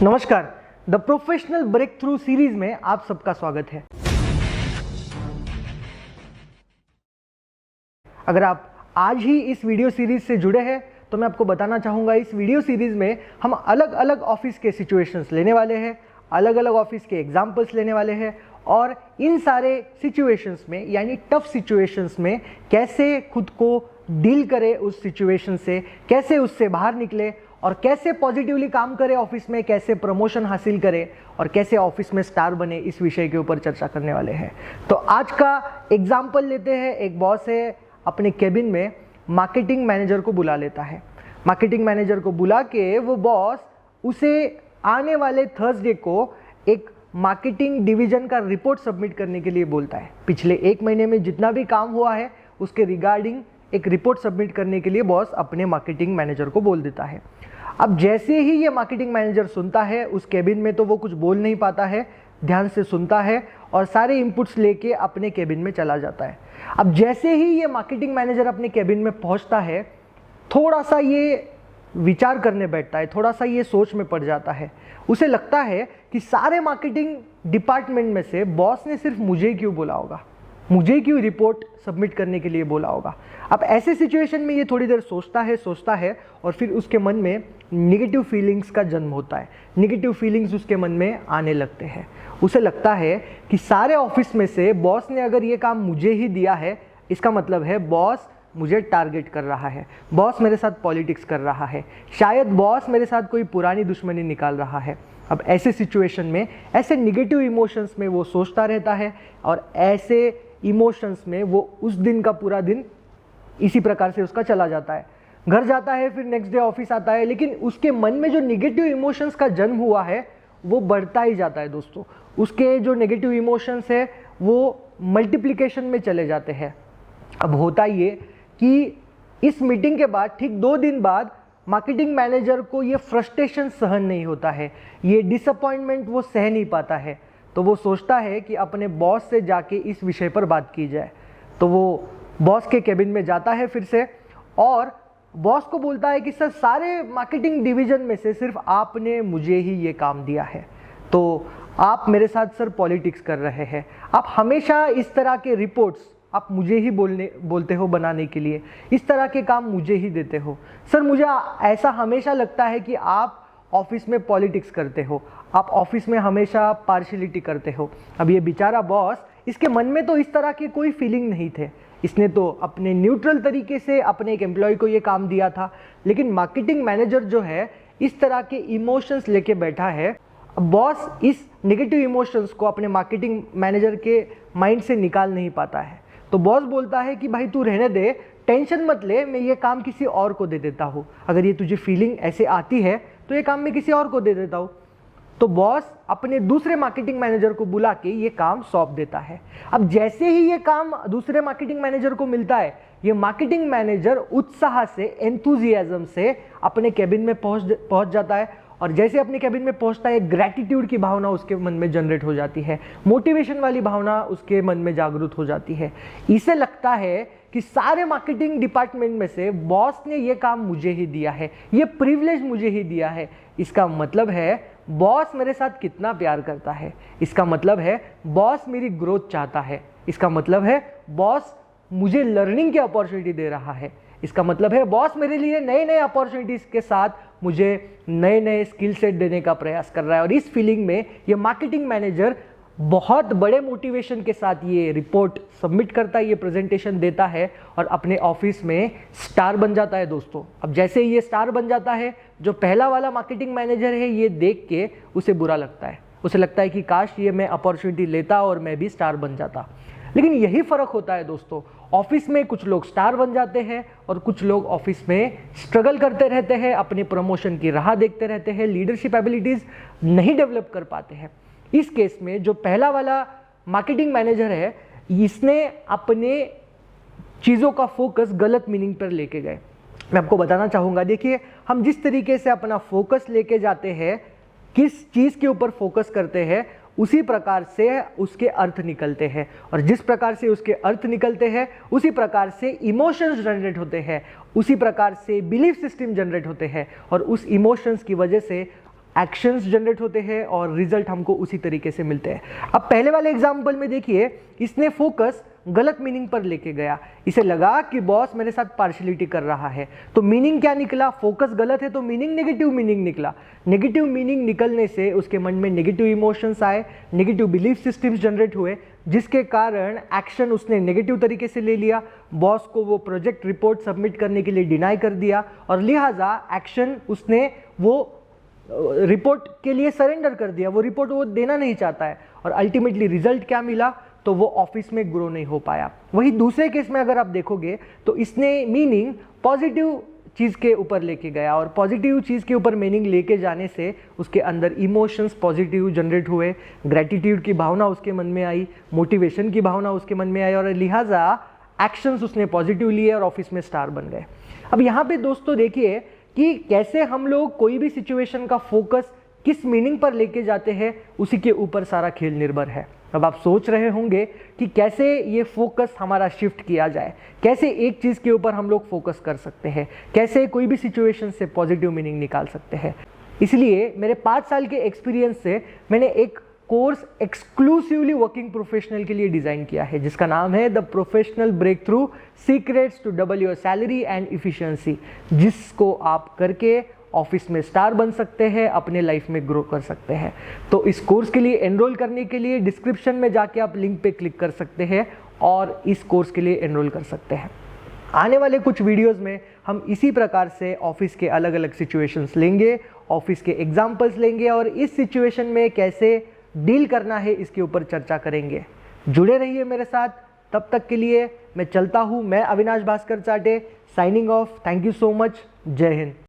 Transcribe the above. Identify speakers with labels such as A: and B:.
A: नमस्कार, the professional breakthrough series में आप सबका स्वागत है। अगर आप आज ही इस वीडियो सीरीज से जुड़े हैं तो मैं आपको बताना चाहूँगा, इस वीडियो सीरीज में हम अलग अलग ऑफिस के सिचुएशंस लेने वाले हैं, अलग अलग ऑफिस के एग्जाम्पल्स लेने वाले हैं और इन सारे सिचुएशंस में यानी टफ सिचुएशंस में कैसे खुद को डील करें, उस सिचुएशन से कैसे उससे बाहर निकले और कैसे पॉजिटिवली काम करें ऑफिस में, कैसे प्रमोशन हासिल करें और कैसे ऑफिस में स्टार बने, इस विषय के ऊपर चर्चा करने वाले हैं। तो आज का एग्जाम्पल लेते हैं। एक बॉस है, अपने केबिन में मार्केटिंग मैनेजर को बुला लेता है। मार्केटिंग मैनेजर को बुला के वो बॉस उसे आने वाले थर्सडे को एक मार्केटिंग डिवीजन का रिपोर्ट सबमिट करने के लिए बोलता है। पिछले एक महीने में जितना भी काम हुआ है उसके रिगार्डिंग एक रिपोर्ट सबमिट करने के लिए बॉस अपने मार्केटिंग मैनेजर को बोल देता है। अब जैसे ही ये मार्केटिंग मैनेजर सुनता है, उस केबिन में तो वो कुछ बोल नहीं पाता है, ध्यान से सुनता है और सारे इनपुट्स लेके अपने केबिन में चला जाता है। अब जैसे ही ये मार्केटिंग मैनेजर अपने केबिन में पहुंचता है, थोड़ा सा ये विचार करने बैठता है, थोड़ा सा ये सोच में पड़ जाता है। उसे लगता है कि सारे मार्केटिंग डिपार्टमेंट में से बॉस ने सिर्फ मुझे क्यों बोला होगा, मुझे क्यों रिपोर्ट सबमिट करने के लिए बोला होगा। अब ऐसे सिचुएशन में ये थोड़ी देर सोचता है और फिर उसके मन में निगेटिव फीलिंग्स का जन्म होता है। निगेटिव फीलिंग्स उसके मन में आने लगते हैं। उसे लगता है कि सारे ऑफिस में से बॉस ने अगर ये काम मुझे ही दिया है, इसका मतलब है बॉस मुझे टारगेट कर रहा है, बॉस मेरे साथ पॉलिटिक्स कर रहा है, शायद बॉस मेरे साथ कोई पुरानी दुश्मनी निकाल रहा है। अब ऐसे सिचुएशन में, ऐसे निगेटिव इमोशंस में वो सोचता रहता है और ऐसे इमोशंस में वो उस दिन का पूरा दिन इसी प्रकार से उसका चला जाता है। घर जाता है, फिर नेक्स्ट डे ऑफिस आता है, लेकिन उसके मन में जो निगेटिव इमोशंस का जन्म हुआ है वो बढ़ता ही जाता है दोस्तों। उसके जो नेगेटिव इमोशंस है वो मल्टीप्लिकेशन में चले जाते हैं। अब होता ये कि इस मीटिंग के बाद ठीक 2 दिन बाद मार्केटिंग मैनेजर को ये फ्रस्ट्रेशन सहन नहीं होता है, ये डिसअपॉइंटमेंट वो सह नहीं पाता है। तो वो सोचता है कि अपने बॉस से जाके इस विषय पर बात की जाए। तो वो बॉस के केबिन में जाता है फिर से और बॉस को बोलता है कि सर, सारे मार्केटिंग डिवीजन में से सिर्फ आपने मुझे ही ये काम दिया है, तो आप मेरे साथ सर पॉलिटिक्स कर रहे हैं। आप हमेशा इस तरह के रिपोर्ट्स आप मुझे ही बोलते हो बनाने के लिए, इस तरह के काम मुझे ही देते हो। सर, मुझे ऐसा हमेशा लगता है कि आप ऑफिस में पॉलिटिक्स करते हो, आप ऑफिस में हमेशा पार्शियलिटी करते हो। अब ये बेचारा बॉस, इसके मन में तो इस तरह के कोई फीलिंग नहीं थे। इसने तो अपने न्यूट्रल तरीके से अपने एक एम्प्लॉय को ये काम दिया था, लेकिन मार्केटिंग मैनेजर जो है इस तरह के इमोशंस लेके बैठा है। बॉस इस नेगेटिव इमोशंस को अपने मार्केटिंग मैनेजर के माइंड से निकाल नहीं पाता है। तो बॉस बोलता है कि भाई तू रहने दे, टेंशन मत ले, मैं ये काम किसी और को दे देता हूँ। अगर ये तुझे फीलिंग ऐसे आती है तो ये काम मैं किसी और को दे देता हूँ। तो बॉस अपने दूसरे मार्केटिंग मैनेजर को बुला के ये काम सौंप देता है। अब जैसे ही ये काम दूसरे मार्केटिंग मैनेजर को मिलता है, ये मार्केटिंग मैनेजर उत्साह से, एंथुजियाज्म से अपने केबिन में पहुंच जाता है और जैसे अपने केबिन में पहुंचता है, ग्रैटिट्यूड की भावना उसके मन में जनरेट हो जाती है, मोटिवेशन वाली भावना उसके मन में जागृत हो जाती है। इसे लगता है कि सारे मार्केटिंग डिपार्टमेंट में से बॉस ने ये काम मुझे ही दिया है, ये प्रिविलेज मुझे ही दिया है। इसका मतलब है बॉस मेरे साथ कितना प्यार करता है, इसका मतलब है बॉस मेरी ग्रोथ चाहता है, इसका मतलब है बॉस मुझे लर्निंग की अपॉर्चुनिटी दे रहा है, इसका मतलब है बॉस मेरे लिए नए नए अपॉर्चुनिटीज के साथ मुझे नए नए स्किल सेट देने का प्रयास कर रहा है। और इस फीलिंग में ये मार्केटिंग मैनेजर बहुत बड़े मोटिवेशन के साथ ये रिपोर्ट सबमिट करता है, ये प्रेजेंटेशन देता है और अपने ऑफिस में स्टार बन जाता है दोस्तों। अब जैसे ही ये स्टार बन जाता है, जो पहला वाला मार्केटिंग मैनेजर है ये देख के उसे बुरा लगता है। उसे लगता है कि काश ये मैं अपॉर्चुनिटी लेता और मैं भी स्टार बन जाता। लेकिन यही फर्क होता है दोस्तों, ऑफिस में कुछ लोग स्टार बन जाते हैं और कुछ लोग ऑफिस में स्ट्रगल करते रहते हैं, अपने प्रमोशन की राह देखते रहते हैं, लीडरशिप एबिलिटीज नहीं डेवलप कर पाते हैं। इस केस में जो पहला वाला मार्केटिंग मैनेजर है, इसने अपने चीज़ों का फोकस गलत मीनिंग पर लेके गए। मैं आपको बताना चाहूँगा, देखिए हम जिस तरीके से अपना फोकस लेके जाते हैं, किस चीज़ के ऊपर फोकस करते हैं, उसी प्रकार से उसके अर्थ निकलते हैं और जिस प्रकार से उसके अर्थ निकलते हैं उसी प्रकार से इमोशंस जनरेट होते हैं, उसी प्रकार से बिलीफ सिस्टम जनरेट होते हैं और उस इमोशंस की वजह से एक्शंस जनरेट होते हैं और रिजल्ट हमको उसी तरीके से मिलते हैं। अब पहले वाले एग्जाम्पल में देखिए, इसने फोकस गलत मीनिंग पर लेके गया। इसे लगा कि बॉस मेरे साथ पार्शियलिटी कर रहा है, तो मीनिंग क्या निकला? फोकस गलत है तो मीनिंग नेगेटिव मीनिंग निकला। नेगेटिव मीनिंग निकलने से उसके मन में नेगेटिव इमोशंस आए, नेगेटिव बिलीफ सिस्टम्स जनरेट हुए, जिसके कारण एक्शन उसने नेगेटिव तरीके से ले लिया। बॉस को वो प्रोजेक्ट रिपोर्ट सबमिट करने के लिए डिनाई कर दिया और लिहाजा एक्शन उसने वो रिपोर्ट के लिए सरेंडर कर दिया। वो रिपोर्ट वो देना नहीं चाहता है और अल्टीमेटली रिजल्ट क्या मिला? तो वो ऑफिस में ग्रो नहीं हो पाया। वही दूसरे केस में अगर आप देखोगे तो इसने मीनिंग पॉजिटिव चीज़ के ऊपर लेके गया और पॉजिटिव चीज़ के ऊपर मीनिंग लेके जाने से उसके अंदर इमोशंस पॉजिटिव जनरेट हुए, ग्रैटिट्यूड की भावना उसके मन में आई, मोटिवेशन की भावना उसके मन में आई और लिहाजा एक्शंस उसने पॉजिटिव लिए और ऑफिस में स्टार बन गए। अब यहाँ पे दोस्तों देखिए कि कैसे हम लोग कोई भी सिचुएशन का फोकस किस मीनिंग पर लेके जाते हैं, उसी के ऊपर सारा खेल निर्भर है। अब आप सोच रहे होंगे कि कैसे ये फोकस हमारा शिफ्ट किया जाए, कैसे एक चीज़ के ऊपर हम लोग फोकस कर सकते हैं, कैसे कोई भी सिचुएशन से पॉजिटिव मीनिंग निकाल सकते हैं। इसलिए मेरे 5 साल के एक्सपीरियंस से मैंने एक कोर्स एक्सक्लूसिवली वर्किंग प्रोफेशनल के लिए डिज़ाइन किया है, जिसका नाम है the professional breakthrough secrets to double your salary and efficiency, जिसको आप करके ऑफिस में स्टार बन सकते हैं, अपने लाइफ में ग्रो कर सकते हैं। तो इस कोर्स के लिए एनरोल करने के लिए डिस्क्रिप्शन में जाके आप लिंक पे क्लिक कर सकते हैं और इस कोर्स के लिए एनरोल कर सकते हैं। आने वाले कुछ वीडियोस में हम इसी प्रकार से ऑफिस के अलग अलग सिचुएशंस लेंगे, ऑफिस के एग्जाम्पल्स लेंगे और इस सिचुएशन में कैसे डील करना है इसके ऊपर चर्चा करेंगे। जुड़े रहिए मेरे साथ। तब तक के लिए मैं चलता हूँ। मैं अविनाश भास्कर चाटे, signing off. Thank you so much. जय हिंद।